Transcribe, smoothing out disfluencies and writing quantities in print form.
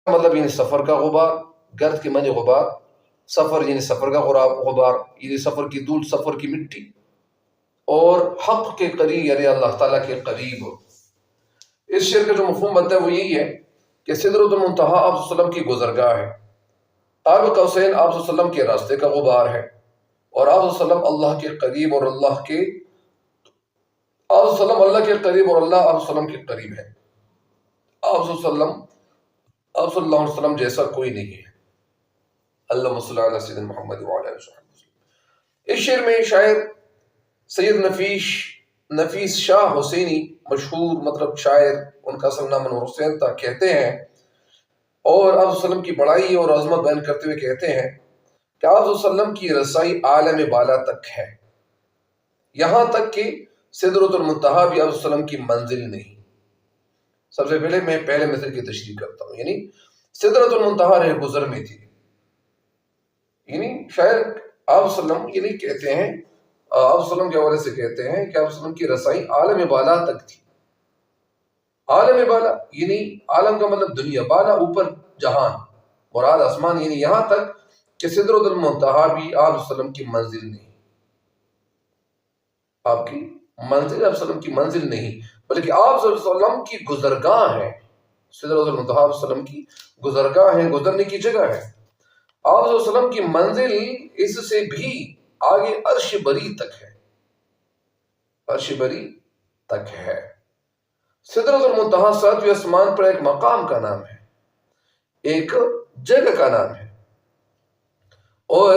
مطلب یعنی سفر کا غبار، گرد کے معنی غبار، سفر یعنی سفر کا غبار یعنی سفر کی دھول، سفر کی مٹی، اور حق کے قریب یعنی اللہ تعالیٰ کے قریب ہو۔ اس شعر کا جو مفہوم بنتا ہے وہ یہی ہے کہ سدرۃ المنتہا آپ صلی اللہ علیہ وسلم کی گزرگاہ ہے، قاب قوسین آپ صلی اللہ علیہ وسلم کے راستے کا غبار ہے، اور آپ صلی اللہ علیہ وسلم اللہ کے قریب اور اللہ کے آپ صلی اللہ علیہ وسلم اللہ کے قریب اور اللہ آپ صلی اللہ علیہ وسلم کے قریب ہے۔ آپ صلی اللہ علیہ وسلم جیسا کوئی نہیں ہے۔ اللہم صلی علی سیدنا محمد وعلی آلہ وسلم۔ اس شعر میں شاعر سید نفیس شاہ حسینی، مشہور مطلب شاعر، ان کا اصل نام انور حسین تھا، کہتے ہیں، اور آپ صلی اللہ علیہ وسلم کی بڑائی اور عظمت بیان کرتے ہوئے کہتے ہیں کہ آپ صلی اللہ علیہ وسلم کی رسائی عالم بالا تک ہے، یہاں تک کہ سدرۃ المنتہا بھی آپ صلی اللہ علیہ وسلم کی منزل نہیں۔ سب سے پہلے میں پہلے مثل کی تشریح کرتا ہوں، یعنی سدرۃ المنتہا رہ گزر میں تھی، یعنی شاعر آپ صلی اللہ علیہ وسلم یعنی کہتے ہیں، آپ صلی اللہ علیہ وسلم کے حوالے سے کہتے ہیں کہ آپ صلی اللہ علیہ وسلم کی رسائی عالم بالا تک تھی۔ عالم بالا یعنی عالم کا مطلب دنیا، بالا اوپر جہان، مراد آسمان، یعنی یہاں تک کہ سدرۃ المنتہا بھی آپ صلی اللہ علیہ وسلم کی منزل نہیں، آپ کی منزل آپ صلی اللہ علیہ وسلم کی منزل نہیں، بلکہ آپ صلی اللہ علیہ وسلم کی گزرگاہ ہے۔ سدرۃ المنتہا آپ صلی اللہ علیہ وسلم کی گزرگاہ ہے، گزرنے کی جگہ ہے۔ آپ صلی اللہ علیہ وسلم کی منزل اس سے بھی آگے عرش بری تک ہے، عرش بری تک ہے۔ سدرۃ المنتہا ساتویں آسمان پر ایک مقام کا نام ہے، ایک جگہ کا نام ہے، اور